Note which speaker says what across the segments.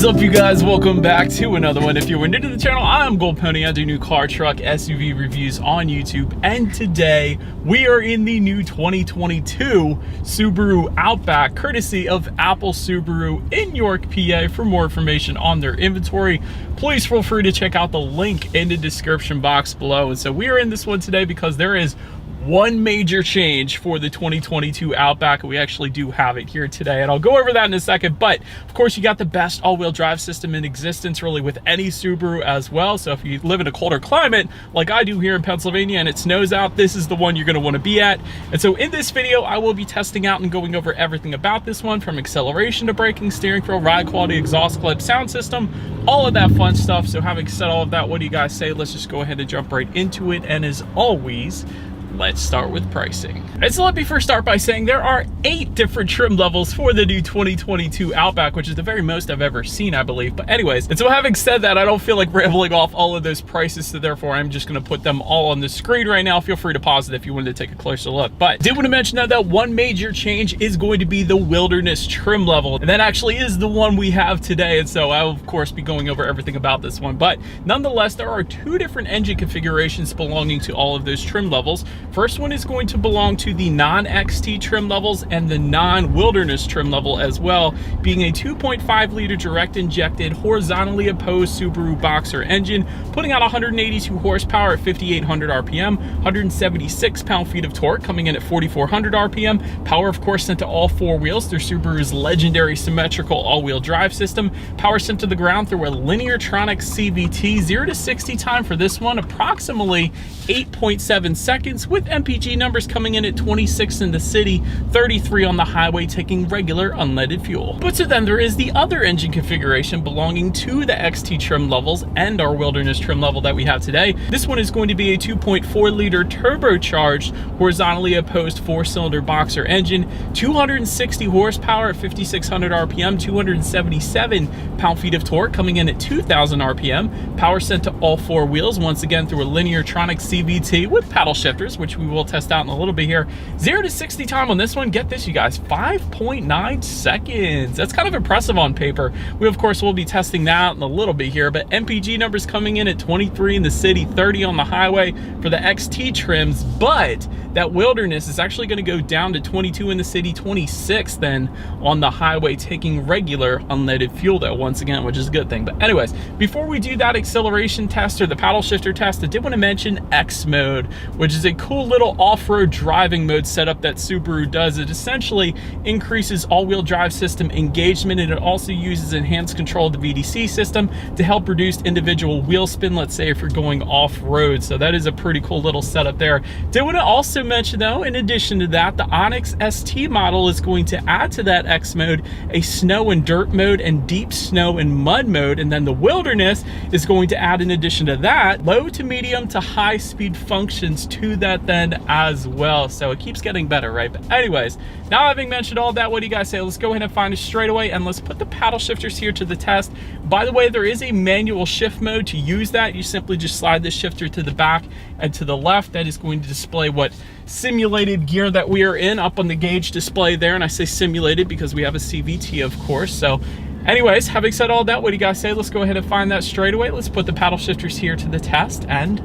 Speaker 1: up, you guys? Welcome back to another one. If you're new to the channel, I'm Gold Pony. I do new car, truck, SUV reviews on YouTube, and today we are in the new 2022 Subaru Outback, courtesy of Apple Subaru in York, PA. For more information on their inventory, please feel free to check out the link in the description box below. And so we are in this one today because there is one major change for the 2022 Outback. We actually do have it here today, and I'll go over that in a second. But of course, you got the best all-wheel drive system in existence, really, with any Subaru as well. So if you live in a colder climate like I do here in Pennsylvania and it snows out, this is the one you're going to want to be at. And so in this video, I will be testing out and going over everything about this one, from acceleration to braking, steering feel, ride quality, exhaust clip, sound system, all of that fun stuff. So having said all of that, what do you guys say? Let's just go ahead and jump right into it. And as always, let's start with pricing. And so let me first start by saying there are 8 different trim levels for the new 2022 Outback, which is the very most I've ever seen, I believe. But anyways, and so having said that, I don't feel like rambling off all of those prices, so therefore I'm just going to put them all on the screen right now. Feel free to pause it if you wanted to take a closer look. But I did want to mention that one major change is going to be the Wilderness trim level, and that actually is the one we have today. And so I will of course be going over everything about this one, but nonetheless, there are 2 different engine configurations belonging to all of those trim levels. First one is going to belong to the non-XT trim levels and the non-Wilderness trim level as well, being a 2.5 liter direct injected horizontally opposed Subaru Boxer engine, putting out 182 horsepower at 5,800 RPM, 176 pound-feet of torque, coming in at 4,400 RPM. Power, of course, sent to all 4 wheels through Subaru's legendary symmetrical all-wheel drive system. Power sent to the ground through a Lineartronic CVT. 0 to 60 time for this one, approximately 8.7 seconds, with MPG numbers coming in at 26 in the city, 33 on the highway, taking regular unleaded fuel. But so then there is the other engine configuration belonging to the XT trim levels and our Wilderness trim level that we have today. This one is going to be a 2.4 liter turbocharged horizontally opposed 4-cylinder Boxer engine, 260 horsepower at 5,600 RPM, 277 pound-feet of torque, coming in at 2,000 RPM. Power sent to all 4 wheels, once again through a Lineartronic CVT with paddle shifters, which we will test out in a little bit here. 0 to 60 time on this one, get this, you guys, 5.9 seconds. That's kind of impressive on paper. We of course will be testing that out in a little bit here, but MPG numbers coming in at 23 in the city, 30 on the highway for the XT trims. But that Wilderness is actually going to go down to 22 in the city, 26 then on the highway, taking regular unleaded fuel though, once again, which is a good thing. But anyways, before we do that acceleration test or the paddle shifter test, I did want to mention X mode, which is a cool little off-road driving mode setup that Subaru does. It essentially increases all-wheel drive system engagement, and it also uses enhanced control of the VDC system to help reduce individual wheel spin, let's say if you're going off-road. So that is a pretty cool little setup there. Did want to also mention though, in addition to that, the Onyx ST model is going to add to that X mode a snow and dirt mode and deep snow and mud mode, and then the Wilderness is going to add, in addition to that, low to medium to high speed functions to that then as well. So it keeps getting better, right? But anyways, now having mentioned all that, what do you guys say? Let's go ahead and find it straight away, and let's put the paddle shifters here to the test. By the way, there is a manual shift mode. To use that, you simply just slide the shifter to the back and to the left. That is going to display what simulated gear that we are in up on the gauge display there. And I say simulated because we have a CVT, of course. So anyways, having said all that, what do you guys say? Let's go ahead and find that straight away. Let's put the paddle shifters here to the test, and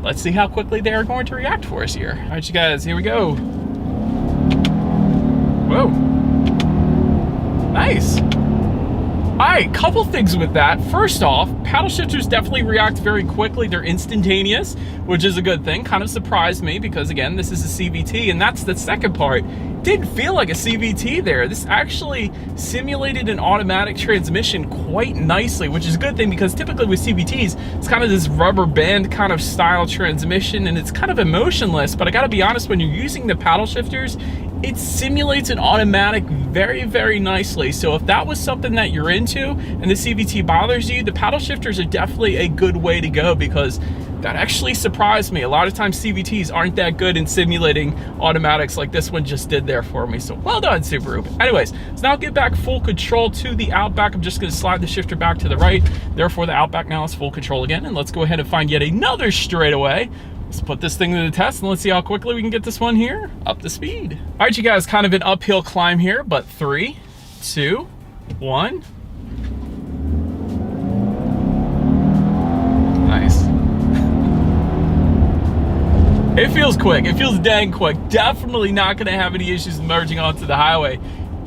Speaker 1: let's see how quickly they are going to react for us here. All right, you guys, here we go. Whoa. Nice. All right, couple things with that. First off, paddle shifters definitely react very quickly. They're instantaneous, which is a good thing. Kind of surprised me because, again, this is a CVT, and that's the second part. Didn't feel like a CVT there. This actually simulated an automatic transmission quite nicely, which is a good thing because typically with CVTs, it's kind of this rubber band kind of style transmission, and it's kind of emotionless. But I gotta be honest, when you're using the paddle shifters, it simulates an automatic very, very nicely. So if that was something that you're into and the CVT bothers you, the paddle shifters are definitely a good way to go, because that actually surprised me. A lot of times CVTs aren't that good in simulating automatics like this one just did there for me. So well done, Subaru. Anyways, let's now get back full control to the Outback. I'm just gonna slide the shifter back to the right. Therefore, the Outback now is full control again. And let's go ahead and find yet another straightaway. Let's put this thing to the test and let's see how quickly we can get this one here up to speed. All right, you guys, kind of an uphill climb here, but 3, 2, 1. It feels quick. It feels dang quick. Definitely not going to have any issues merging onto the highway.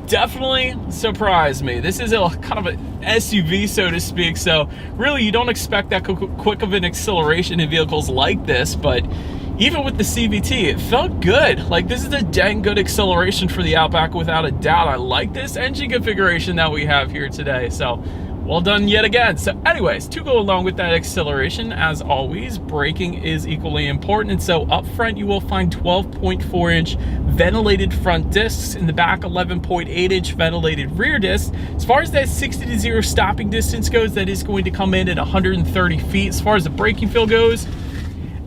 Speaker 1: Definitely surprised me. This is a kind of an SUV, so to speak, so really you don't expect that quick of an acceleration in vehicles like this, but even with the CVT, it felt good. Like, this is a dang good acceleration for the Outback without a doubt. I like this engine configuration that we have here today, so well done yet again. So anyways, to go along with that acceleration, as always, braking is equally important. And so up front, you will find 12.4-inch ventilated front discs. In the back, 11.8-inch ventilated rear discs. As far as that 60 to 0 stopping distance goes, that is going to come in at 130 feet. As far as the braking feel goes,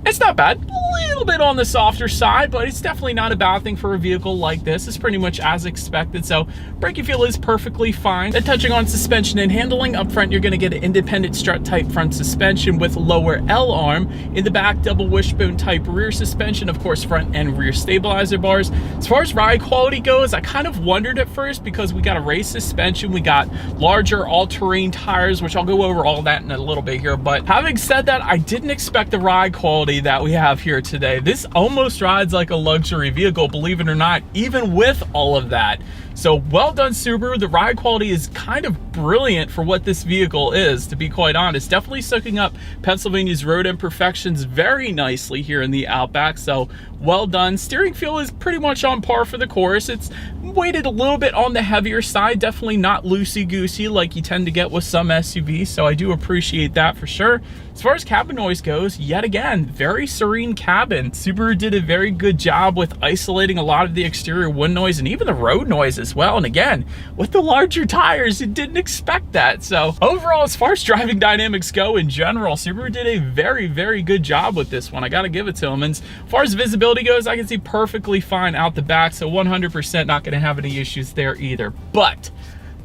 Speaker 1: it's not bad. A little bit on the softer side, but it's definitely not a bad thing for a vehicle like this. It's pretty much as expected, so braking feel is perfectly fine. Then touching on suspension and handling, up front you're going to get an independent strut type front suspension with lower L arm. In the back, double wishbone type rear suspension, of course front and rear stabilizer bars. As far as ride quality goes, I kind of wondered at first because we got a race suspension, we got larger all-terrain tires, which I'll go over all that in a little bit here, but having said that, I didn't expect the ride quality that we have here today. This almost rides like a luxury vehicle, believe it or not, even with all of that. So well done, Subaru. The ride quality is kind of brilliant for what this vehicle is, to be quite honest. Definitely soaking up Pennsylvania's road imperfections very nicely here in the Outback, so well done. Steering feel is pretty much on par for the course. It's weighted a little bit on the heavier side, definitely not loosey-goosey like you tend to get with some SUVs, so I do appreciate that for sure. As far as cabin noise goes, yet again, very serene cabin. Subaru did a very good job with isolating a lot of the exterior wind noise and even the road noise as well. And again, with the larger tires, you didn't expect that. So overall, as far as driving dynamics go in general, Subaru did a very, very good job with this one. I got to give it to them. And as far as visibility goes, I can see perfectly fine out the back. So 100% not going to have any issues there either. But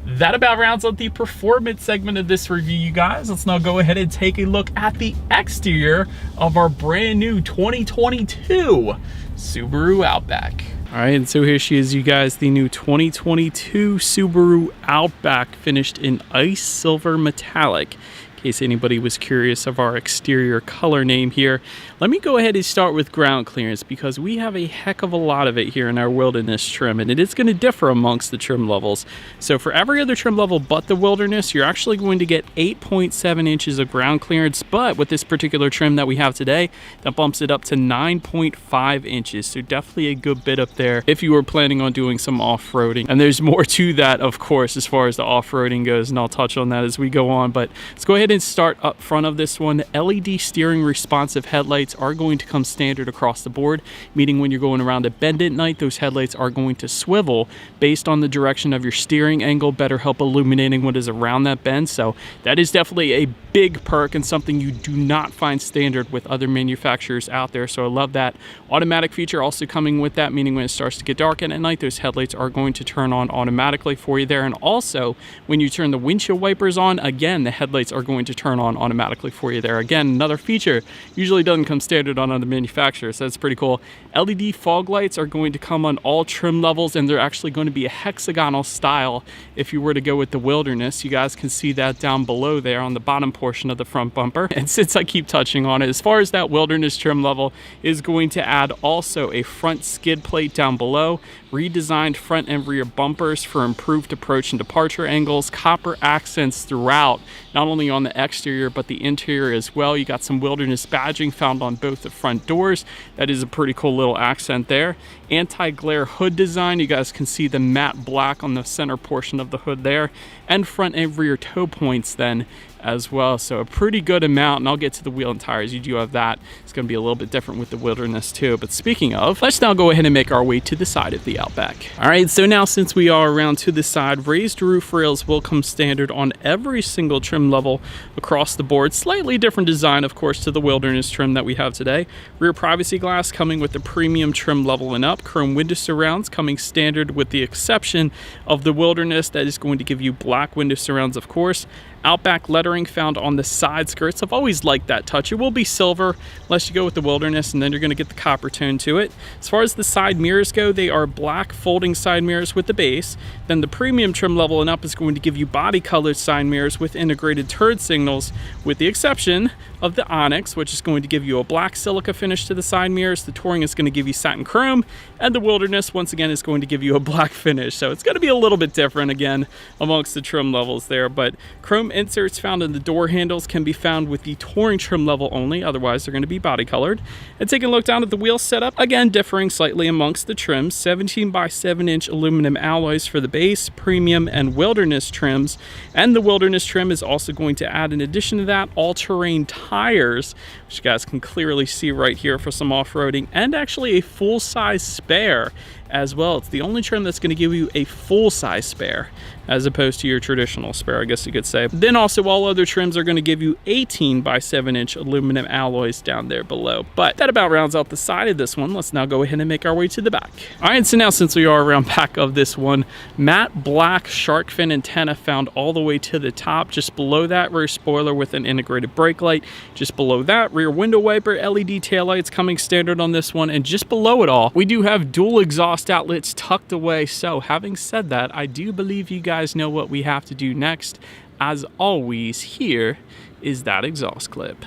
Speaker 1: that about rounds out the performance segment of this review, you guys. Let's now go ahead and take a look at the exterior of our brand new 2022 Subaru Outback. All right, and so here she is, you guys, the new 2022 Subaru Outback, finished in ice silver metallic. In case anybody was curious of our exterior color name here, let me go ahead and start with ground clearance, because we have a heck of a lot of it here in our Wilderness trim, and it is going to differ amongst the trim levels. So for every other trim level but the Wilderness, you're actually going to get 8.7 inches of ground clearance, but with this particular trim that we have today, that bumps it up to 9.5 inches. So definitely a good bit up there if you were planning on doing some off-roading. And there's more to that, of course, as far as the off-roading goes, and I'll touch on that as we go on. But let's go ahead and start up front of this one. LED steering responsive headlights are going to come standard across the board, meaning when you're going around a bend at night, those headlights are going to swivel based on the direction of your steering angle, better help illuminating what is around that bend. So that is definitely a big perk and something you do not find standard with other manufacturers out there. So I love that. Automatic feature also coming with that, meaning when it starts to get dark at night, those headlights are going to turn on automatically for you there. And also when you turn the windshield wipers on, again, the headlights are going to turn on automatically for you there. Again, another feature usually doesn't come standard on other manufacturers, so that's pretty cool. LED fog lights are going to come on all trim levels, and they're actually going to be a hexagonal style if you were to go with the Wilderness. You guys can see that down below there on the bottom portion of the front bumper. And since I keep touching on it, as far as that Wilderness trim level is going to add also a front skid plate down below, redesigned front and rear bumpers for improved approach and departure angles, copper accents throughout, not only on the exterior but the interior as well. You got some Wilderness badging found on both the front doors. That is a pretty cool little accent there. Anti-glare hood design. You guys can see the matte black on the center portion of the hood there, and front and rear toe points then as well. So a pretty good amount, and I'll get to the wheel and tires. You do have that. It's going to be a little bit different with the Wilderness too. But speaking of, let's now go ahead and make our way to the side of the Outback. All right, so now since we are around to the side, raised roof rails will come standard on every single trim level across the board. Slightly different design, of course, to the Wilderness trim that we have today. Rear privacy glass coming with the premium trim level and up. Chrome window surrounds coming standard with the exception of the Wilderness. That is going to give you black window surrounds, of course. Outback lettering found on the side skirts. I've always liked that touch. It will be silver unless you go with the Wilderness, and then you're going to get the copper tone to it. As far as the side mirrors go, they are black folding side mirrors with the base. Then the premium trim level and up is going to give you body colored side mirrors with integrated turn signals, with the exception of the Onyx, which is going to give you a black silica finish to the side mirrors. The Touring is going to give you satin chrome, and the Wilderness once again is going to give you a black finish. So it's going to be a little bit different again amongst the trim levels there, but chrome inserts found in the door handles can be found with the Touring trim level only, otherwise they're going to be body colored. And taking a look down at the wheel setup, again differing slightly amongst the trims, 17 by 7 inch aluminum alloys for the base, premium, and Wilderness trims. And the Wilderness trim is also going to add, in addition to that, all-terrain tires, which you guys can clearly see right here for some off-roading, and actually a full-size spare as well. It's the only trim that's going to give you a full-size spare as opposed to your traditional spare, I guess you could say. Then also all other trims are going to give you 18 by 7 inch aluminum alloys down there below. But that about rounds out the side of this one. Let's now go ahead and make our way to the back. All right, so now since we are around back of this one, matte black shark fin antenna found all the way to the top. Just below that, rear spoiler with an integrated brake light. Just below that, rear window wiper LED taillights coming standard on this one. And just below it all, we do have dual exhaust outlets tucked away. So having said that, I do believe you guys know what we have to do next. As always, here is that exhaust clip.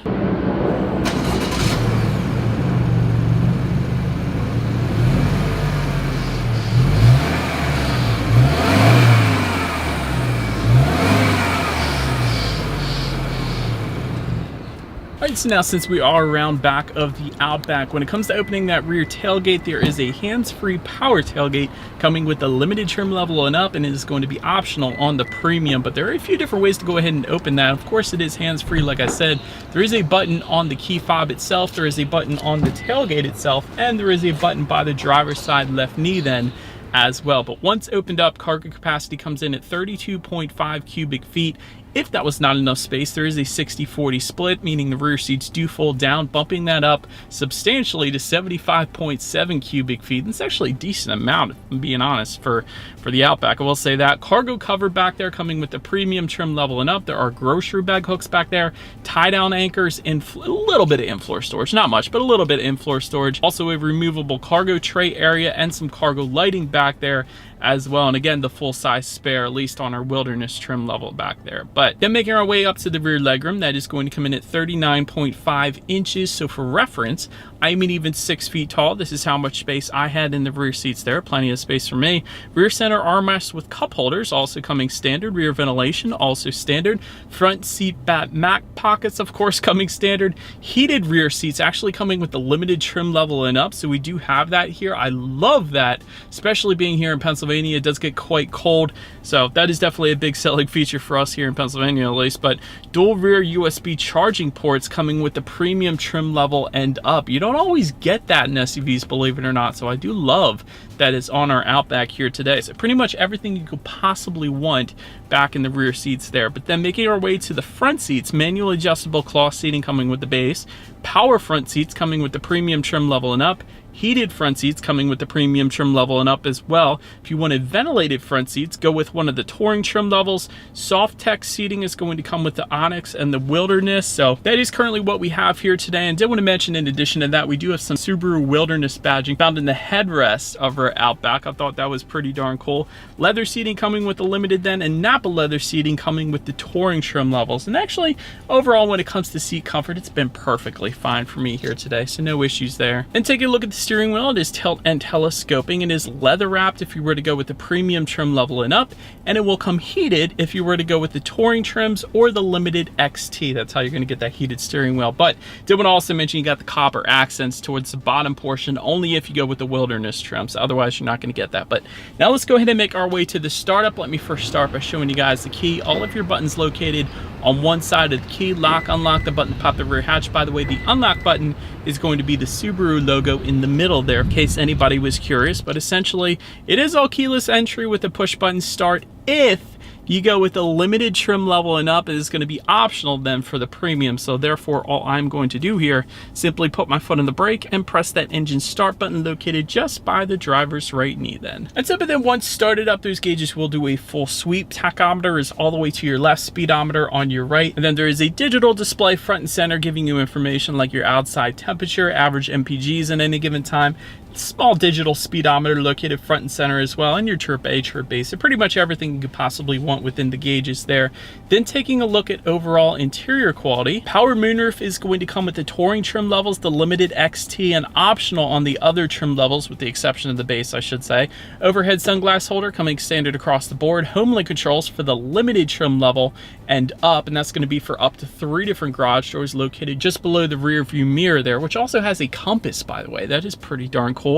Speaker 1: Alright, so now since we are around back of the Outback, when it comes to opening that rear tailgate, there is a hands-free power tailgate coming with the limited trim level and up, and it is going to be optional on the premium, but there are a few different ways to go ahead and open that. Of course, it is hands-free, like I said. There is a button on the key fob itself, there is a button on the tailgate itself, and there is a button by the driver's side left knee then as well. But once opened up, cargo capacity comes in at 32.5 cubic feet. If that was not enough space, there is a 60-40 split, meaning the rear seats do fold down, bumping that up substantially to 75.7 cubic feet. That's actually a decent amount, if I'm being honest, for the Outback. I will say that. Cargo cover back there coming with the premium trim level and up. There are grocery bag hooks back there, tie-down anchors, and a little bit of in-floor storage. Not much, but a little bit of in-floor storage. Also a removable cargo tray area and some cargo lighting back there as well. And again, the full-size spare, at least on our Wilderness trim level back there. But then making our way up to the rear legroom, that is going to come in at 39.5 inches. So for reference, I'm an even 6 feet tall. This is how much space I had in the rear seats there. Plenty of space for me. Rear center armrest with cup holders, also coming standard. Rear ventilation, also standard. Front seat mat pockets, of course, coming standard. Heated rear seats, actually coming with the limited trim level and up. So we do have that here. I love that, especially being here in Pennsylvania. It does get quite cold, so that is definitely a big selling feature for us here in Pennsylvania at least. But dual rear USB charging ports coming with the premium trim level and up. You don't always get that in SUVs, believe it or not, so I do love that is on our Outback here today. So pretty much everything you could possibly want back in the rear seats there. But then making our way to the front seats, manual adjustable cloth seating coming with the base, power front seats coming with the premium trim level and up, heated front seats coming with the premium trim level and up as well. If you wanted ventilated front seats, go with one of the Touring trim levels. Soft tech seating is going to come with the Onyx and the Wilderness. So that is currently what we have here today. And I did want to mention, in addition to that, we do have some Subaru Wilderness badging found in the headrest of our Outback. I thought that was pretty darn cool. Leather seating coming with the limited then, and Napa leather seating coming with the Touring trim levels. And actually, overall, when it comes to seat comfort, it's been perfectly fine for me here today, so no issues there. And take a look at the steering wheel. It is tilt and telescoping. It is leather wrapped if you were to go with the premium trim level and up, and it will come heated if you were to go with the Touring trims or the limited XT. That's how you're going to get that heated steering wheel. But did want to also mention you got the copper accents towards the bottom portion only if you go with the Wilderness trims. Otherwise, you're not going to get that. But now let's go ahead and make our way to the startup. Let me first start by showing you guys the key. All of your buttons located on one side of the key. Lock, unlock the button, pop the rear hatch. By the way, the unlock button is going to be the Subaru logo in the middle there, in case anybody was curious. But essentially, it is all keyless entry with a push button start if You go with the limited trim level and up, it is going to be optional then for the premium. So therefore, all I'm going to do here, simply put my foot on the brake and press that engine start button located just by the driver's right knee then. And so, but then once started up, those gauges will do a full sweep. Tachometer is all the way to your left, speedometer on your right. And then there is a digital display front and center giving you information like your outside temperature, average MPGs at any given time. Small digital speedometer located front and center as well, and your chirp A, chirp B. So pretty much everything you could possibly want within the gauges there. Then taking a look at overall interior quality, power moonroof is going to come with the touring trim levels, the limited XT, and optional on the other trim levels with the exception of the base, I should say. Overhead sunglass holder coming standard across the board. Homelink controls for the limited trim level and up, and that's going to be for up to 3 different garage doors located just below the rear view mirror there, which also has a compass, by the way. That is pretty darn cool.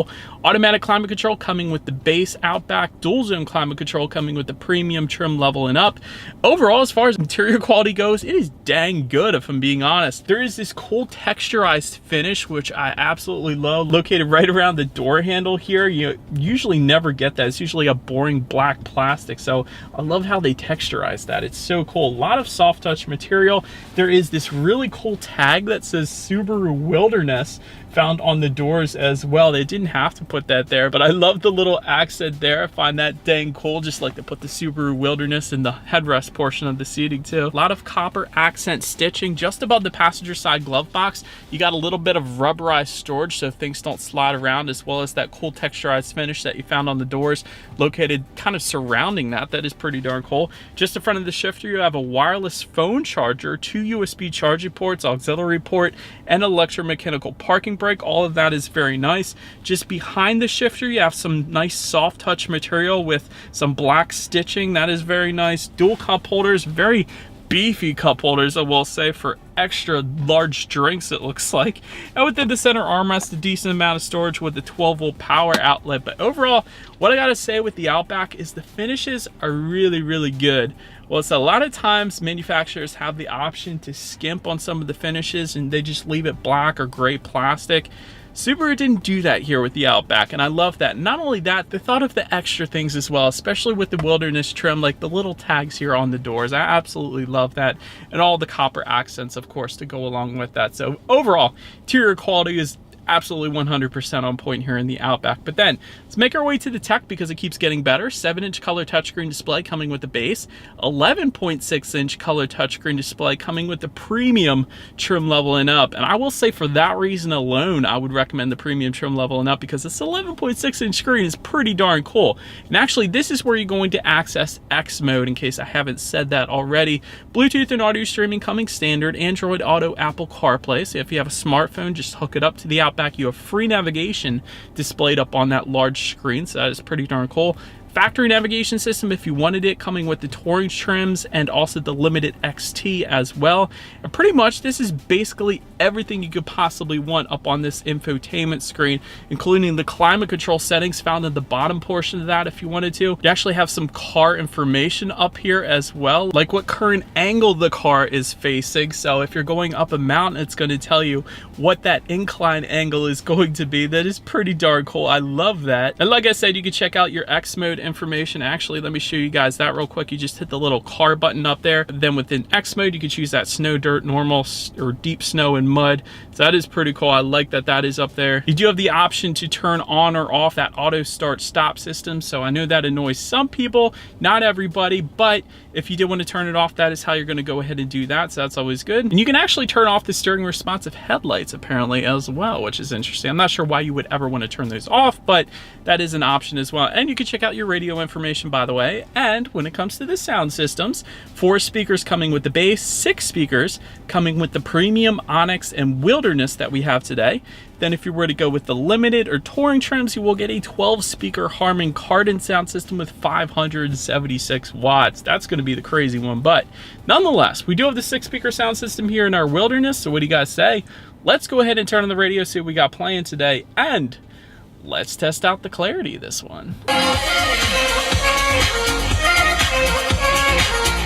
Speaker 1: Automatic climate control coming with the base Outback, dual zone climate control coming with the premium trim level and up. Overall, as far as interior quality goes, it is dang good if I'm being honest. There is this cool texturized finish, which I absolutely love, located right around the door handle here. You usually never get that. It's usually a boring black plastic, so I love how they texturize that. It's so cool. A lot of soft touch material. There is this really cool tag that says Subaru Wilderness found on the doors as well. They didn't have to put that there, but I love the little accent there. I find that dang cool. Just like to put the Subaru Wilderness in the headrest portion of the seating too. A lot of copper accent stitching just above the passenger side glove box. You got a little bit of rubberized storage so things don't slide around, as well as that cool texturized finish that you found on the doors located kind of surrounding that. That is pretty darn cool. Just in front of the shifter, you have a wireless phone charger, 2 USB charging ports, auxiliary port, and electromechanical parking brake. All of that is very nice. Just behind the shifter, you have some nice soft touch material with some black stitching. That is very nice. Dual cup holders, very beefy cup holders, I will say, for extra large drinks, it looks like. And within the center armrest, a decent amount of storage with the 12-volt power outlet. But overall, what I gotta say with the Outback is the finishes are really, really good. Well, it's a lot of times manufacturers have the option to skimp on some of the finishes and they just leave it black or gray plastic. Subaru didn't do that here with the Outback, and I love that. Not only that, they thought of the extra things as well, especially with the Wilderness trim, like the little tags here on the doors. I absolutely love that, and all the copper accents, of course, to go along with that. So overall, interior quality is absolutely 100% on point here in the Outback. But then let's make our way to the tech because it keeps getting better. 7-inch color touchscreen display coming with the base, 11.6-inch color touchscreen display coming with the premium trim level and up. And I will say, for that reason alone, I would recommend the premium trim level and up, because this 11.6-inch screen is pretty darn cool. And actually, this is where you're going to access X mode, in case I haven't said that already. Bluetooth and audio streaming coming standard, Android Auto, Apple CarPlay. So if you have a smartphone, just hook it up to the Outback. You have free navigation displayed up on that large screen, so that is pretty darn cool. Factory navigation system if you wanted it, coming with the touring trims and also the limited XT as well. And pretty much this is basically everything you could possibly want up on this infotainment screen, including the climate control settings found in the bottom portion of that if you wanted to. You actually have some car information up here as well, like what current angle the car is facing. So if you're going up a mountain, it's going to tell you what that incline angle is going to be. That is pretty darn cool. I love that. And like I said, you can check out your X mode information. Actually, let me show you guys that real quick. You just hit the little car button up there. Then within X mode, you can choose that snow, dirt, normal, or deep snow and mud. So that is pretty cool. I like that that is up there. You do have the option to turn on or off that auto start stop system. So I know that annoys some people, not everybody, but if you did want to turn it off, that is how you're going to go ahead and do that. So that's always good. And you can actually turn off the steering responsive headlights apparently as well, which is interesting. I'm not sure why you would ever want to turn those off, but that is an option as well. And you can check out your radio information, by the way. And when it comes to the sound systems, 4 speakers coming with the base, 6 speakers coming with the premium, Onyx, and Wilderness that we have today. Then if you were to go with the limited or touring trims, you will get a 12-speaker Harman Kardon sound system with 576 watts. That's going to be the crazy one, but nonetheless, we do have the 6-speaker sound system here in our Wilderness. So what do you guys say? Let's go ahead and turn on the radio, see what we got playing today, and let's test out the clarity of this one.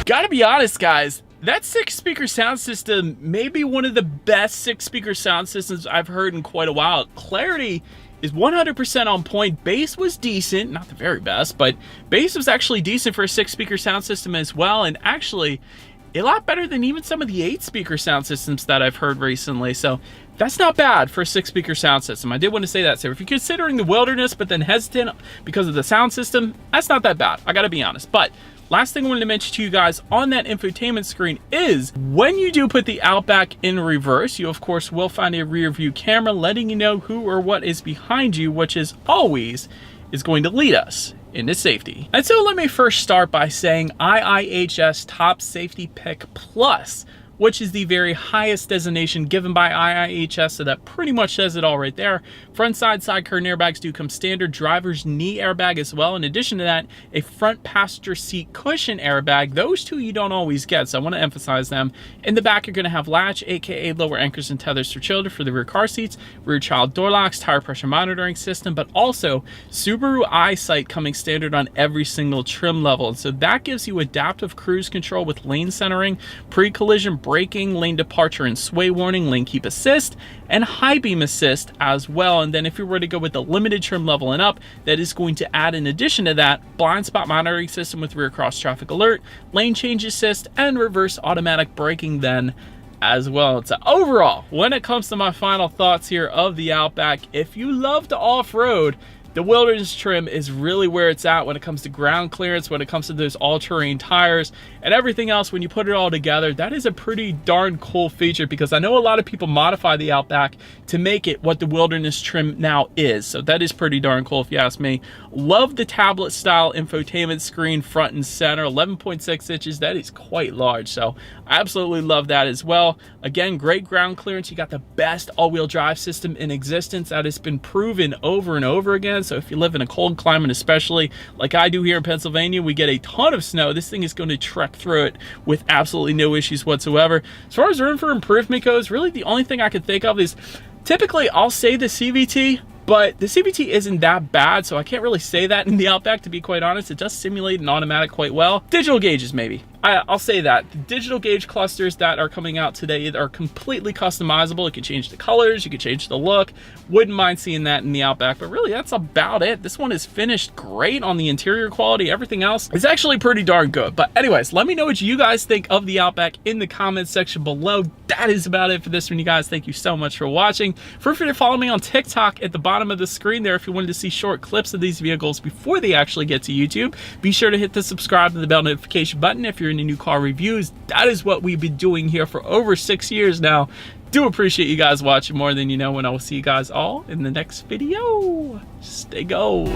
Speaker 1: Gotta be honest, guys, that 6-speaker sound system may be one of the best 6-speaker sound systems I've heard in quite a while. Clarity is 100% on point. Bass was decent, not the very best, but bass was actually decent for a 6-speaker sound system as well, and actually a lot better than even some of the 8-speaker sound systems that I've heard recently. So that's not bad for a 6-speaker sound system. I did want to say that. So if you're considering the wilderness but then hesitant because of the sound system, that's not that bad, I gotta be honest. But last thing I wanted to mention to you guys on that infotainment screen is when you do put the Outback in reverse, you of course will find a rear view camera letting you know who or what is behind you, which is always going to lead us into safety. And so let me first start by saying IIHS Top Safety Pick Plus, which is the very highest designation given by IIHS, so that pretty much says it all right there. Front side curtain airbags do come standard, driver's knee airbag as well. In addition to that, a front passenger seat cushion airbag. Those two you don't always get, so I want to emphasize them. In the back, you're going to have latch, aka lower anchors and tethers for children for the rear car seats, rear child door locks, tire pressure monitoring system, but also Subaru EyeSight coming standard on every single trim level. And so that gives you adaptive cruise control with lane centering, pre-collision braking, lane departure and sway warning, lane keep assist, and high beam assist as well. And then if you were to go with the limited trim level and up, that is going to add, in addition to that, blind spot monitoring system with rear cross traffic alert, lane change assist, and reverse automatic braking then as well. So overall, when it comes to my final thoughts here of the Outback, if you love to off-road, the wilderness trim is really where it's at when it comes to ground clearance, when it comes to those all-terrain tires and everything else. When you put it all together, that is a pretty darn cool feature, because I know a lot of people modify the Outback to make it what the wilderness trim now is. So that is pretty darn cool if you ask me. Love the tablet style infotainment screen front and center, 11.6 inches. That is quite large. So I absolutely love that as well. Again, great ground clearance. You got the best all-wheel drive system in existence. That has been proven over and over again. So if you live in a cold climate, especially like I do here in Pennsylvania, we get a ton of snow. This thing is going to trek through it with absolutely no issues whatsoever. As far as room for improvement goes, really the only thing I can think of is typically I'll say the CVT, but the CVT isn't that bad, so I can't really say that in the Outback, to be quite honest. It does simulate an automatic quite well. Digital gauges, maybe. I'll say that. The digital gauge clusters that are coming out today are completely customizable. You can change the colors, you can change the look. Wouldn't mind seeing that in the Outback, but really that's about it. This one is finished great on the interior quality. Everything else is actually pretty darn good. But anyways, let me know what you guys think of the Outback in the comments section below. That is about it for this one, you guys. Thank you so much for watching. Feel free to follow me on TikTok at the bottom of the screen there if you wanted to see short clips of these vehicles before they actually get to YouTube. Be sure to hit the subscribe and the bell notification button if you're into new car reviews. That is what we've been doing here for over 6 years now. Do appreciate you guys watching more than you know, and I will see you guys all in the next video. Stay gold.